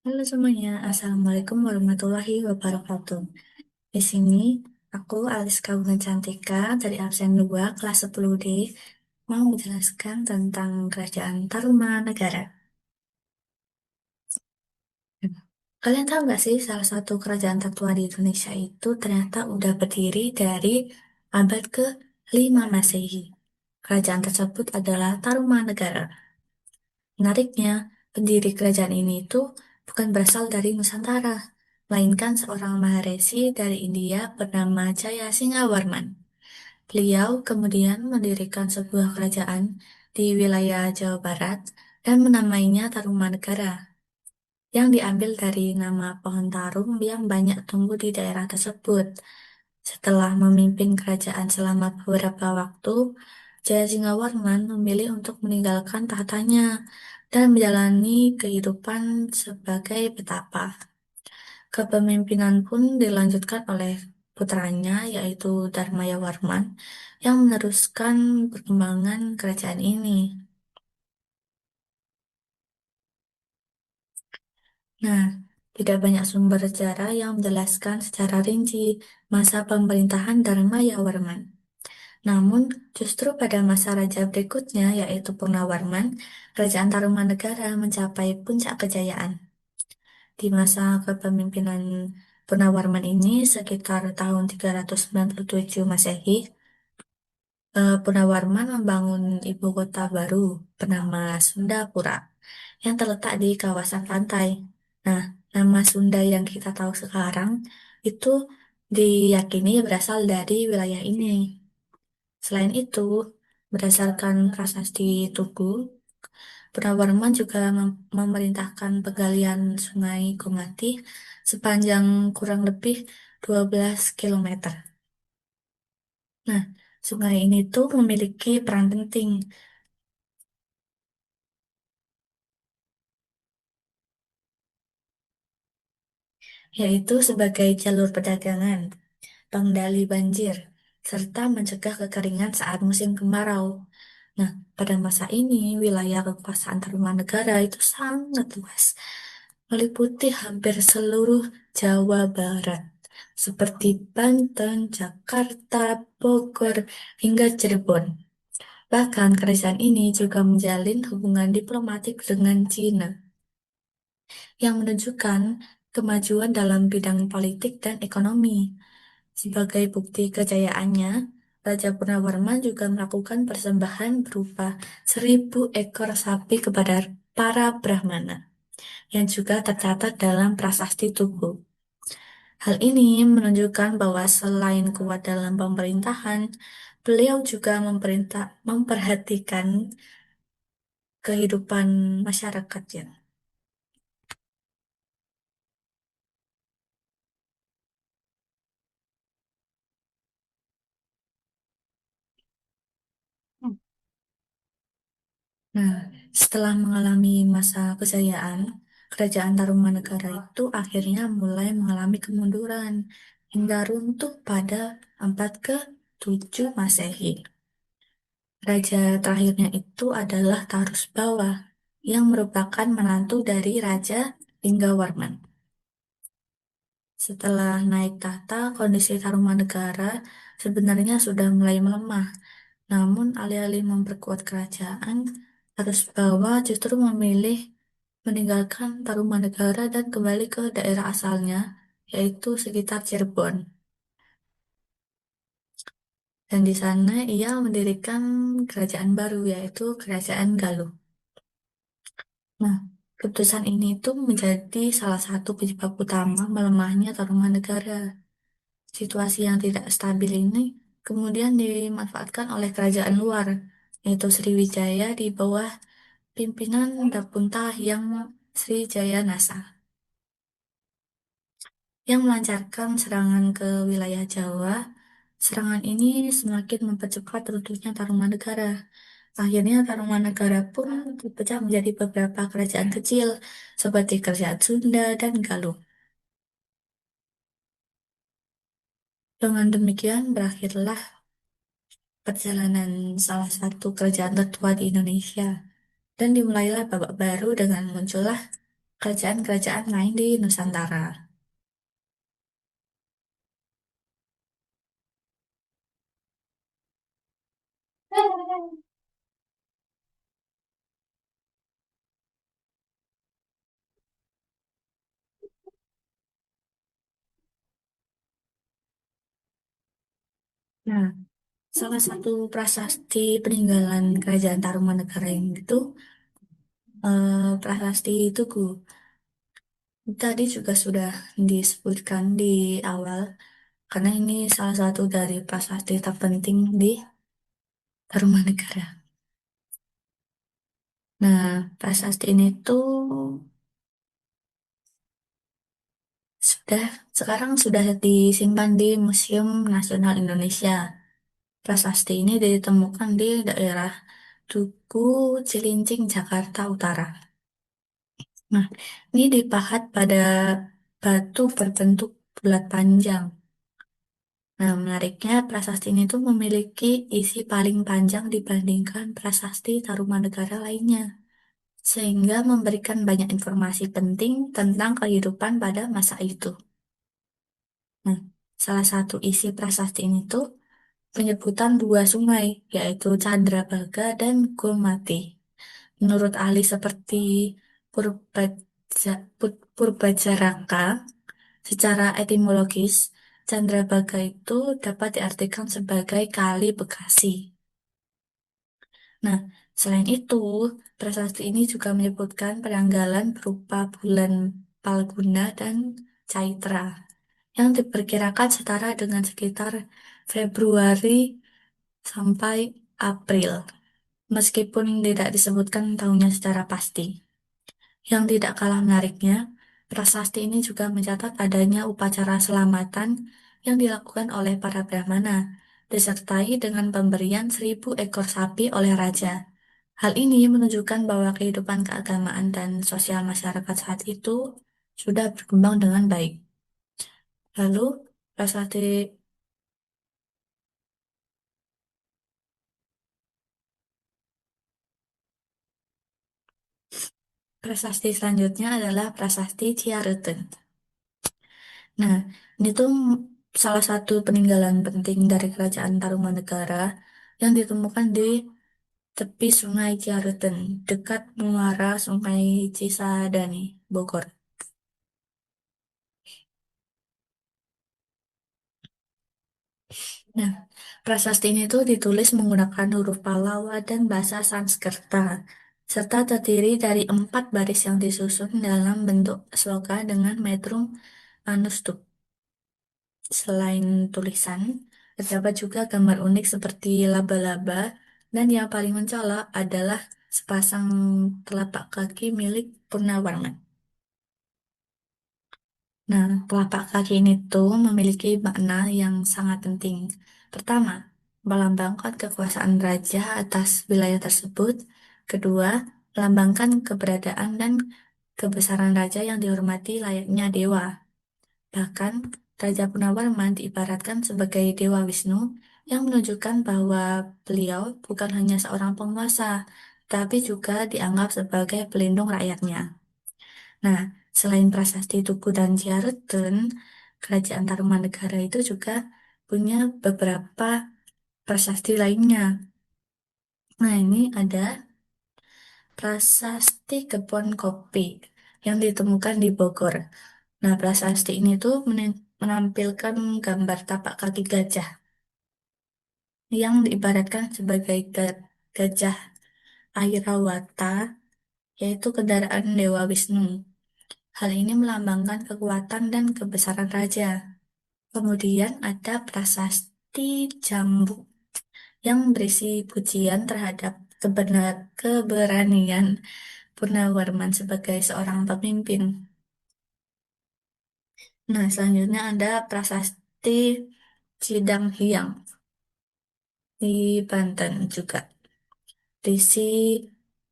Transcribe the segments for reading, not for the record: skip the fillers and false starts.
Halo semuanya, Assalamualaikum warahmatullahi wabarakatuh. Di sini, aku Aliska Bunga Cantika dari absen 2 kelas 10D mau menjelaskan tentang Kerajaan Tarumanegara. Kalian tahu nggak sih, salah satu kerajaan tertua di Indonesia itu ternyata udah berdiri dari abad ke-5 Masehi. Kerajaan tersebut adalah Tarumanegara. Menariknya, pendiri kerajaan ini itu bukan berasal dari Nusantara, melainkan seorang Maharesi dari India bernama Jaya Singhawarman. Beliau kemudian mendirikan sebuah kerajaan di wilayah Jawa Barat dan menamainya Tarumanegara, yang diambil dari nama pohon tarum yang banyak tumbuh di daerah tersebut. Setelah memimpin kerajaan selama beberapa waktu, Jaya Singhawarman memilih untuk meninggalkan tahtanya dan menjalani kehidupan sebagai petapa. Kepemimpinan pun dilanjutkan oleh putranya, yaitu Dharmayawarman, yang meneruskan perkembangan kerajaan ini. Nah, tidak banyak sumber sejarah yang menjelaskan secara rinci masa pemerintahan Dharmayawarman. Namun, justru pada masa raja berikutnya, yaitu Purnawarman, kerajaan Tarumanegara mencapai puncak kejayaan. Di masa kepemimpinan Purnawarman ini, sekitar tahun 397 Masehi, Purnawarman membangun ibu kota baru bernama Sundapura yang terletak di kawasan pantai. Nah, nama Sunda yang kita tahu sekarang itu diyakini berasal dari wilayah ini. Selain itu, berdasarkan prasasti Tugu, Purnawarman juga memerintahkan penggalian Sungai Gomati sepanjang kurang lebih 12 kilometer. Nah, sungai ini tuh memiliki peran penting, yaitu sebagai jalur perdagangan, pengendali banjir, serta mencegah kekeringan saat musim kemarau. Nah, pada masa ini, wilayah kekuasaan Tarumanegara itu sangat luas, meliputi hampir seluruh Jawa Barat, seperti Banten, Jakarta, Bogor, hingga Cirebon. Bahkan kerajaan ini juga menjalin hubungan diplomatik dengan Cina, yang menunjukkan kemajuan dalam bidang politik dan ekonomi. Sebagai bukti kejayaannya, Raja Purnawarman juga melakukan persembahan berupa 1.000 ekor sapi kepada para Brahmana, yang juga tercatat dalam prasasti Tugu. Hal ini menunjukkan bahwa selain kuat dalam pemerintahan, beliau juga memperhatikan kehidupan masyarakat ya. Nah, setelah mengalami masa kejayaan, kerajaan Tarumanegara itu akhirnya mulai mengalami kemunduran hingga runtuh pada abad ke-7 Masehi. Raja terakhirnya itu adalah Tarus Bawah, yang merupakan menantu dari Raja Linggawarman. Setelah naik tahta, kondisi Tarumanegara sebenarnya sudah mulai melemah. Namun, alih-alih memperkuat kerajaan, Tarus Bawah justru memilih meninggalkan Tarumanegara dan kembali ke daerah asalnya, yaitu sekitar Cirebon. Dan di sana ia mendirikan kerajaan baru, yaitu Kerajaan Galuh. Nah, keputusan ini tuh menjadi salah satu penyebab utama melemahnya Tarumanegara. Situasi yang tidak stabil ini kemudian dimanfaatkan oleh kerajaan luar, yaitu Sriwijaya di bawah pimpinan Dapunta yang Srijaya Nasa, yang melancarkan serangan ke wilayah Jawa. Serangan ini semakin mempercepat runtuhnya Tarumanegara. Akhirnya Tarumanegara pun dipecah menjadi beberapa kerajaan kecil seperti Kerajaan Sunda dan Galuh. Dengan demikian berakhirlah perjalanan salah satu kerajaan tertua di Indonesia dan dimulailah babak baru dengan muncullah kerajaan-kerajaan lain di Nusantara. Nah, salah satu prasasti peninggalan Kerajaan Tarumanegara ini itu prasasti Tugu. Tadi juga sudah disebutkan di awal, karena ini salah satu dari prasasti terpenting di Tarumanegara. Nah, prasasti ini tuh sudah sekarang sudah disimpan di Museum Nasional Indonesia. Prasasti ini ditemukan di daerah Tugu Cilincing, Jakarta Utara. Nah, ini dipahat pada batu berbentuk bulat panjang. Nah, menariknya prasasti ini tuh memiliki isi paling panjang dibandingkan prasasti Tarumanegara lainnya, sehingga memberikan banyak informasi penting tentang kehidupan pada masa itu. Nah, salah satu isi prasasti ini tuh penyebutan dua sungai, yaitu Chandrabaga dan Gomati. Menurut ahli seperti Purbajaraka, secara etimologis, Chandrabaga itu dapat diartikan sebagai Kali Bekasi. Nah, selain itu, prasasti ini juga menyebutkan penanggalan berupa bulan Palguna dan Chaitra yang diperkirakan setara dengan sekitar Februari sampai April, meskipun tidak disebutkan tahunnya secara pasti. Yang tidak kalah menariknya, prasasti ini juga mencatat adanya upacara selamatan yang dilakukan oleh para Brahmana, disertai dengan pemberian 1.000 ekor sapi oleh raja. Hal ini menunjukkan bahwa kehidupan keagamaan dan sosial masyarakat saat itu sudah berkembang dengan baik. Lalu, prasasti, prasasti selanjutnya adalah prasasti Ciareten. Nah, ini tuh salah satu peninggalan penting dari Kerajaan Tarumanegara yang ditemukan di tepi Sungai Ciareten, dekat muara Sungai Cisadane, Bogor. Nah, prasasti ini tuh ditulis menggunakan huruf Pallawa dan bahasa Sanskerta, serta terdiri dari 4 baris yang disusun dalam bentuk sloka dengan metrum manustup. Selain tulisan, terdapat juga gambar unik seperti laba-laba, dan yang paling mencolok adalah sepasang telapak kaki milik Purnawarman. Nah, telapak kaki ini tuh memiliki makna yang sangat penting. Pertama, melambangkan kekuasaan raja atas wilayah tersebut. Kedua, melambangkan keberadaan dan kebesaran raja yang dihormati layaknya dewa. Bahkan, Raja Punawarman diibaratkan sebagai Dewa Wisnu yang menunjukkan bahwa beliau bukan hanya seorang penguasa, tapi juga dianggap sebagai pelindung rakyatnya. Nah, selain prasasti Tugu dan Ciareten, Kerajaan Tarumanegara itu juga punya beberapa prasasti lainnya. Nah, ini ada prasasti Kebon Kopi yang ditemukan di Bogor. Nah, prasasti ini tuh menampilkan gambar tapak kaki gajah yang diibaratkan sebagai gajah Airawata, yaitu kendaraan Dewa Wisnu. Hal ini melambangkan kekuatan dan kebesaran raja. Kemudian ada prasasti Jambu yang berisi pujian terhadap keberanian Purnawarman sebagai seorang pemimpin. Nah, selanjutnya ada prasasti Cidang Hyang di Banten juga. Berisi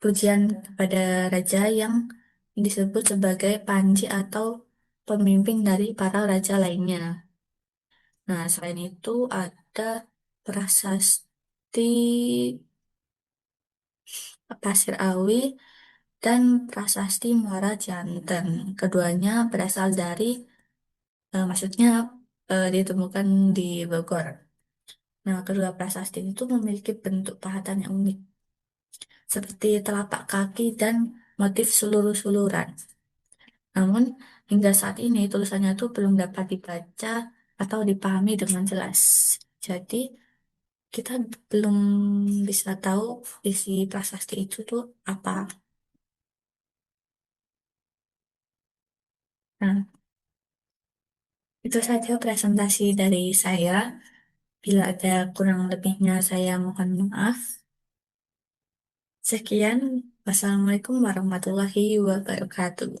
pujian kepada raja yang disebut sebagai panji atau pemimpin dari para raja lainnya. Nah, selain itu ada prasasti Pasir Awi dan Prasasti Muara Janten. Keduanya berasal dari, maksudnya ditemukan di Bogor. Nah, kedua prasasti itu memiliki bentuk pahatan yang unik, seperti telapak kaki dan motif sulur-suluran. Namun, hingga saat ini tulisannya itu belum dapat dibaca atau dipahami dengan jelas. Jadi, kita belum bisa tahu isi prasasti itu tuh apa. Nah, itu saja presentasi dari saya. Bila ada kurang lebihnya, saya mohon maaf. Sekian, wassalamualaikum warahmatullahi wabarakatuh.